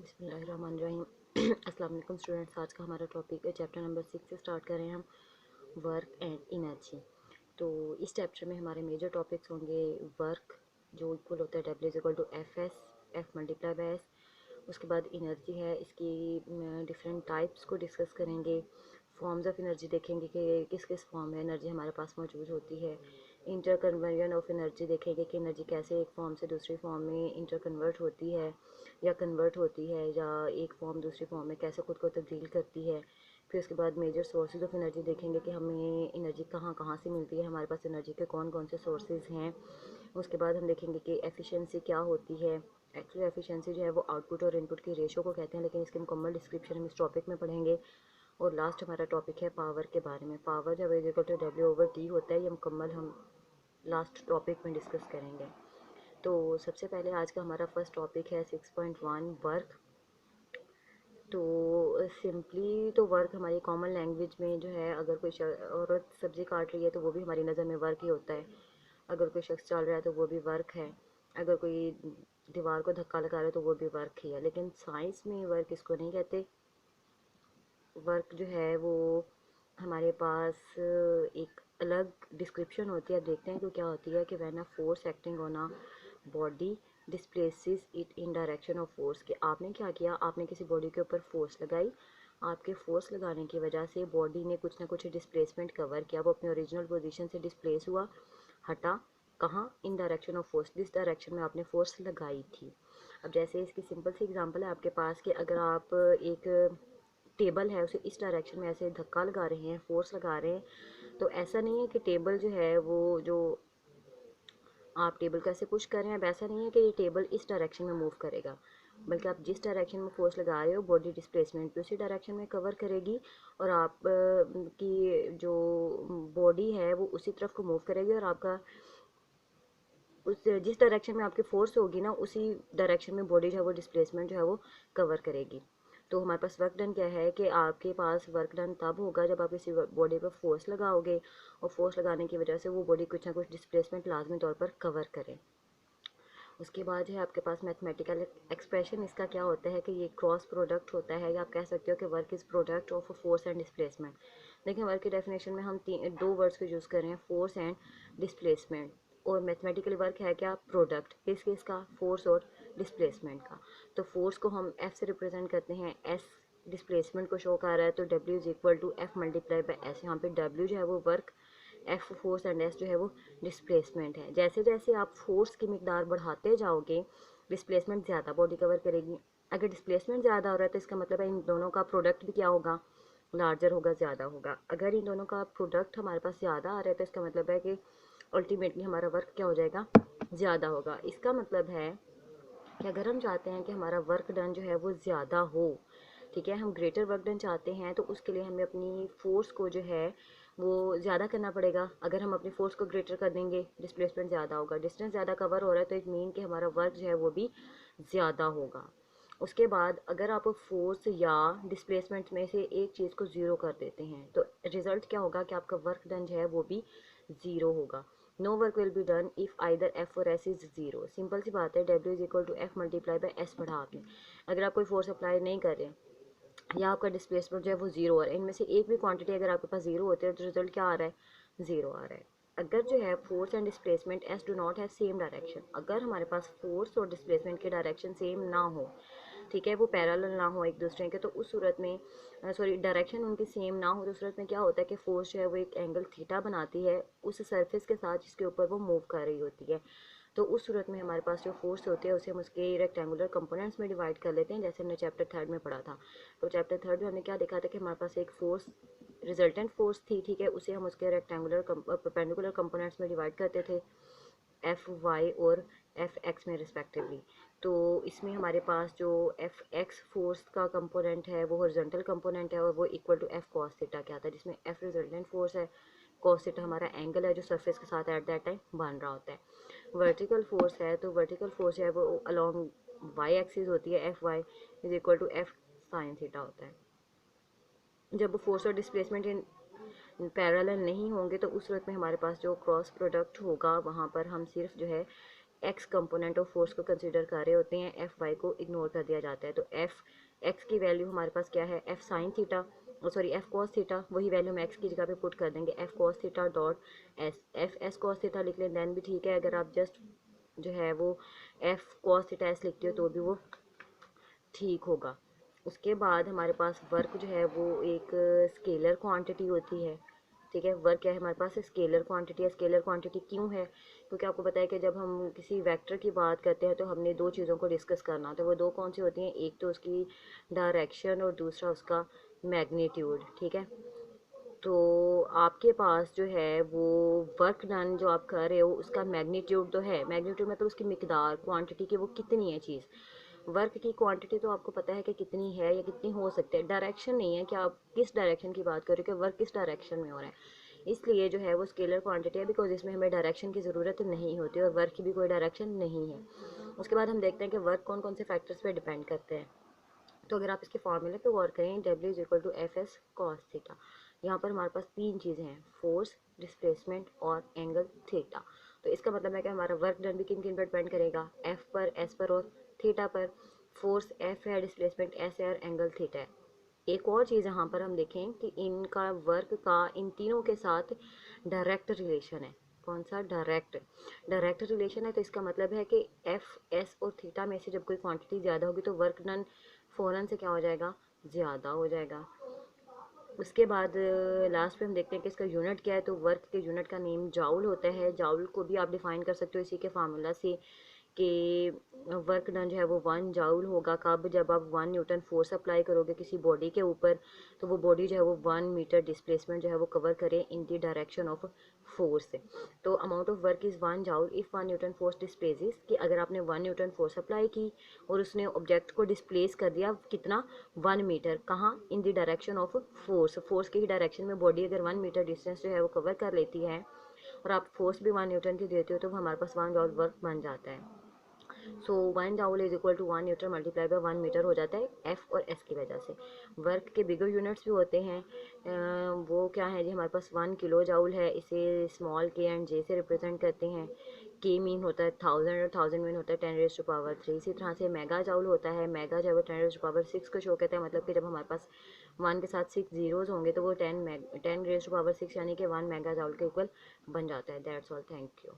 बिस्मिल्लाहिर्रहमानिर्रहीम। अस्सलाम वालेकुम स्टूडेंट्स, आज का हमारा टॉपिक है चैप्टर नंबर 6 से स्टार्ट कर रहे हैं हम वर्क एंड एनर्जी। तो इस चैप्टर में हमारे मेजर टॉपिक्स होंगे वर्क जो इक्वल होता है W is equal to F S, F multiply by S. उसके बाद एनर्जी है, इसकी डिफरेंट टाइप्स को डिस्कस करेंगे। फॉर्म्स ऑफ एनर्जी देखेंगे कि किस किस फॉर्म में एनर्जी हमारे पास मौजूद होती है। इंटर कन्वर्जन ऑफ एनर्जी देखेंगे कि एनर्जी कैसे एक फॉर्म से दूसरी फॉर्म में इंटर कन्वर्ट होती है या कन्वर्ट होती है, या एक फॉर्म दूसरी फॉर्म में कैसे खुद को तब्दील करती है। फिर उसके बाद मेजर सोर्सेज ऑफ एनर्जी देखेंगे कि हमें एनर्जी कहाँ कहाँ से मिलती है, हमारे पास एनर्जी के कौन कौन से सोर्सेज हैं। उसके बाद हम देखेंगे कि एफिशिएंसी क्या होती है। एक्चुअली एफिशिएंसी जो है वो आउटपुट और इनपुट की रेशो को कहते हैं, लेकिन इसकी मुकम्मल डिस्क्रिप्शन हम इस टॉपिक में पढ़ेंगे। और लास्ट हमारा टॉपिक है पावर के बारे में। पावर जब is equal to W over T होता है, ये मुकम्मल हम लास्ट टॉपिक में डिस्कस करेंगे। तो सबसे पहले आज का हमारा फर्स्ट टॉपिक है 6.1 वर्क। तो सिंपली तो वर्क हमारी कॉमन लैंग्वेज में जो है, अगर कोई औरत सब्जी काट रही है तो वो भी हमारी नज़र में वर्क ही होता है। अगर कोई शख्स चल रहा है तो वो भी वर्क है। अगर कोई दीवार को धक्का लगा रहा है तो वो भी वर्क ही है। लेकिन साइंस में वर्क इसको नहीं कहते। वर्क जो है वो हमारे पास एक अलग डिस्क्रिप्शन होती है। अब देखते हैं कि क्या होती है कि when a force acting on a body displaces it in direction of force. कि आपने क्या किया, आपने किसी बॉडी के ऊपर फोर्स लगाई। आपके फोर्स लगाने की वजह से बॉडी ने कुछ ना कुछ डिस्प्लेसमेंट कवर किया, वो अपने ओरिजिनल पोजीशन से डिस्प्लेस हुआ, हटा। कहाँ? इन डायरेक्शन ऑफ फोर्स, जिस डायरेक्शन में आपने फोर्स लगाई थी। अब जैसे इसकी सिंपल सी एग्जांपल है आपके पास कि अगर आप एक टेबल है उसे इस डायरेक्शन में ऐसे धक्का लगा रहे हैं, फोर्स लगा रहे हैं, तो ऐसा नहीं है कि टेबल जो है वो जो आप टेबल को ऐसे पुश कर रहे हैं, वैसा नहीं है कि ये टेबल इस डायरेक्शन में मूव करेगा, बल्कि आप जिस डायरेक्शन में फोर्स लगा रहे हो बॉडी डिस्प्लेसमेंट भी उसी डायरेक्शन में कवर करेगी, और आप की जो बॉडी है वो उसी तरफ को मूव करेगी, और आपका उस जिस डायरेक्शन में आपकी फोर्स होगी ना, उसी डायरेक्शन में बॉडी जो है वो डिस्प्लेसमेंट जो है वो कवर करेगी। तो हमारे पास वर्क डन क्या है कि आपके पास वर्क डन तब होगा जब आप किसी बॉडी पर फोर्स लगाओगे, और फोर्स लगाने की वजह से वो बॉडी कुछ ना कुछ डिस्प्लेसमेंट लाजमी तौर पर कवर करे। उसके बाद है आपके पास मैथमेटिकल एक्सप्रेशन। इसका क्या होता है कि ये क्रॉस प्रोडक्ट होता है, या आप कह सकते हो कि work is product of force and displacement. लेकिन वर्क की डेफिनेशन में हम दो वर्ड्स को यूज़ कर रहे हैं, फोर्स एंड डिस्प्लेसमेंट। और मैथमेटिकल वर्क है क्या? प्रोडक्ट किस किस का? फोर्स और डिस्प्लेसमेंट का। तो फोर्स को हम एफ से रिप्रेजेंट करते हैं, एस डिस्प्लेसमेंट को शो कर रहा है, तो W is equal to F multiply by S. यहाँ पे डब्ल्यू जो है वो work, F force and S जो है वो डिस्प्लेसमेंट है। जैसे जैसे आप फोर्स की मिकदार बढ़ाते जाओगे, डिस्प्लेसमेंट ज़्यादा बॉडी कवर करेगी। अगर डिस्प्लेसमेंट ज़्यादा हो रहा है तो इसका मतलब है इन दोनों का प्रोडक्ट भी क्या होगा? लार्जर होगा, ज़्यादा होगा। अगर इन दोनों का प्रोडक्ट हमारे पास ज़्यादा आ रहा है तो इसका मतलब है कि अल्टीमेटली हमारा वर्क क्या हो जाएगा? ज़्यादा होगा। इसका मतलब है कि अगर हम चाहते हैं कि हमारा वर्क डन जो है वो ज़्यादा हो, ठीक है, हम ग्रेटर वर्क डन चाहते हैं, तो उसके लिए हमें अपनी फोर्स को जो है वो ज़्यादा करना पड़ेगा। अगर हम अपनी फोर्स को ग्रेटर कर देंगे, डिस्प्लेसमेंट ज़्यादा होगा, डिस्टेंस ज़्यादा कवर हो रहा है, तो इट मीन कि हमारा वर्क जो है वो भी ज़्यादा होगा। उसके बाद अगर आप फोर्स या डिस्प्लेसमेंट में से एक चीज़ को ज़ीरो कर देते हैं, तो रिज़ल्ट क्या होगा कि आपका वर्क डन जो है वो भी ज़ीरो होगा। No work will be done if either F और एस इज़ ज़ीरो। सिंपल सी बात है, W is equal to F multiply by S पढ़ा आपने। अगर आप कोई फोर्स अप्लाई नहीं कर रहे या आपका डिस्प्लेसमेंट जो है वो ज़ीरो आ रहा है, इनमें से एक भी क्वांटिटी अगर आपके पास ज़ीरो होती है तो रिजल्ट क्या आ रहा है? ज़ीरो आ रहा है। अगर जो है force and displacement S do not have same direction, अगर हमारे पास फोर्स और डिस्प्लेसमेंट के डायरेक्शन सेम ना हो, ठीक है, वो पैरेलल ना हो एक दूसरे के, तो उस सूरत में सॉरी डायरेक्शन उनकी सेम ना हो, तो उस सूरत में क्या होता है कि फोर्स जो है वो एक एंगल थीटा बनाती है उस सरफेस के साथ जिसके ऊपर वो मूव कर रही होती है। तो उस सूरत में हमारे पास जो फोर्स होते हैं उसे हम उसके रेक्टेंगुलर कंपोनेंट्स में डिवाइड कर लेते हैं, जैसे हमने चैप्टर थर्ड में पढ़ा था। तो चैप्टर थर्ड में हमने क्या देखा था कि हमारे पास एक फोर्स रिजल्टेंट फोर्स थी, ठीक है, उसे हम उसके रेक्टेंगुलर परपेंडिकुलर कंपोनेंट्स में डिवाइड करते थे, एफ वाई और एफ एक्स में रिस्पेक्टिवली। तो इसमें हमारे पास जो एफ एक्स फोर्स का कंपोनेंट है वो हॉरिजॉन्टल कंपोनेंट है, और वो equal to F cos theta क्या आता है, जिसमें एफ रिजल्टेंट फोर्स है, कॉस थीटा हमारा एंगल है जो सरफेस के साथ एट दैट टाइम बन रहा होता है। वर्टिकल फोर्स है, तो वर्टिकल फोर्स है वो अलॉन्ग वाई एक्सिस होती है, F Y is equal to F sine theta होता है। जब फोर्स और डिस्प्लेसमेंट इन पैरेलल नहीं होंगे तो उस सूरत में हमारे पास जो क्रॉस प्रोडक्ट होगा वहाँ पर हम सिर्फ जो है एक्स कंपोनेंट ऑफ फोर्स को कंसिडर कर रहे होते हैं, एफ वाई को इग्नोर कर दिया जाता है। तो एफ एक्स की वैल्यू हमारे पास क्या है, F sine theta, sorry F cos theta, वही वैल्यू हम एक्स की जगह पे पुट कर देंगे, F cos theta dot S, F S cos theta लिख लें देन भी ठीक है। अगर आप जस्ट जो है वो एफ कॉस थीटा एस लिखते हो तो भी वो ठीक होगा। उसके बाद हमारे पास वर्क जो है वो एक स्केलर क्वांटिटी होती है, ठीक है। वर्क क्या है हमारे पास, स्केलर क्वांटिटी है। स्केलर क्वांटिटी क्यों है, क्योंकि आपको पता है कि जब हम किसी वेक्टर की बात करते हैं तो हमने दो चीज़ों को डिस्कस करना होता है। वो दो कौन सी होती हैं, एक तो उसकी डायरेक्शन और दूसरा उसका मैग्नीट्यूड, ठीक है। तो आपके पास जो है वो वर्क डन जो आप कर रहे हो उसका मैग्नीट्यूड तो है, मैग्नीट्यूड मतलब उसकी मिकदार, क्वांटिटी की वो कितनी है चीज़। वर्क की क्वांटिटी तो आपको पता है कि कितनी है या कितनी हो सकती है, डायरेक्शन नहीं है कि आप किस डायरेक्शन की बात कर रहे हो, कि वर्क किस डायरेक्शन में हो रहा है। इसलिए जो है वो स्केलर क्वांटिटी है, बिकॉज इसमें हमें डायरेक्शन की ज़रूरत नहीं होती और वर्क की भी कोई डायरेक्शन नहीं है। उसके बाद हम देखते हैं कि वर्क कौन कौन से फैक्टर्स पे डिपेंड करते हैं। तो अगर आप इसके फॉर्मूले पे गौर करें, W is equal to F S cos theta, यहाँ पर हमारे पास तीन चीज़ें हैं, फोर्स, डिस्प्लेसमेंट और एंगल थीटा। तो इसका मतलब है कि हमारा वर्क डन भी किन किन पर डिपेंड करेगा, एफ पर, एस पर और थीटा पर। फोर्स एफ है, डिस्प्लेसमेंट एस है और एंगल थीटा है। एक और चीज़ यहाँ पर हम देखें कि इनका वर्क का इन तीनों के साथ डायरेक्ट रिलेशन है। कौन सा, डायरेक्ट, डायरेक्ट रिलेशन है। तो इसका मतलब है कि एफ एस और थीटा में से जब कोई क्वांटिटी ज़्यादा होगी तो वर्क डन फ़ौरन से क्या हो जाएगा, ज़्यादा हो जाएगा। उसके बाद लास्ट पे हम देखते हैं कि इसका यूनिट क्या है। तो वर्क के यूनिट का नेम जाउल होता है। जाउल को भी आप डिफाइन कर सकते हो इसी के फार्मूला से कि वर्क डन जो है वो 1 जाउल होगा। कब, जब आप 1 न्यूटन फोर्स अप्लाई करोगे किसी बॉडी के ऊपर, तो वो बॉडी जो है वो 1 मीटर डिस्प्लेसमेंट जो है वो कवर करे in the direction of force. तो amount of work is 1 joule if 1 newton force displaces, कि अगर आपने 1 न्यूटन फोर्स अप्लाई की और उसने ऑब्जेक्ट को डिस्प्लेस कर दिया कितना, 1 मीटर, कहाँ, इन the direction of force, force के ही डायरेक्शन में बॉडी अगर 1 मीटर डिस्टेंस जो है वो कवर कर लेती है और आप फोर्स भी 1 न्यूटन की देते हो तो हमारे पास 1 जाउल वर्क बन जाता है। So 1 joule is equal to 1 newton multiply by 1 metre हो जाता है एफ और एस की वजह से। वर्क के बिगर यूनिट्स भी होते हैं, वो क्या है जी, हमारे पास 1 किलो जाउल है, इसे स्मॉल के एंड जे से रिप्रेजेंट करते हैं। के मीन होता है 1000 और 1000 मीन होता है 10 रेज़ टू पावर 3। इसी तरह से मेगा जाउल होता है, मेगा जो है वो 10 रेज़ टू पावर 6 को शो करता है, मतलब कि जब हमारे पास 1 के साथ 6 जीरोज़ होंगे तो वो 10 रेज़ टू पावर 6 यानी कि 1 मेगा जाउल के इक्वल बन जाता है। That's all, thank you.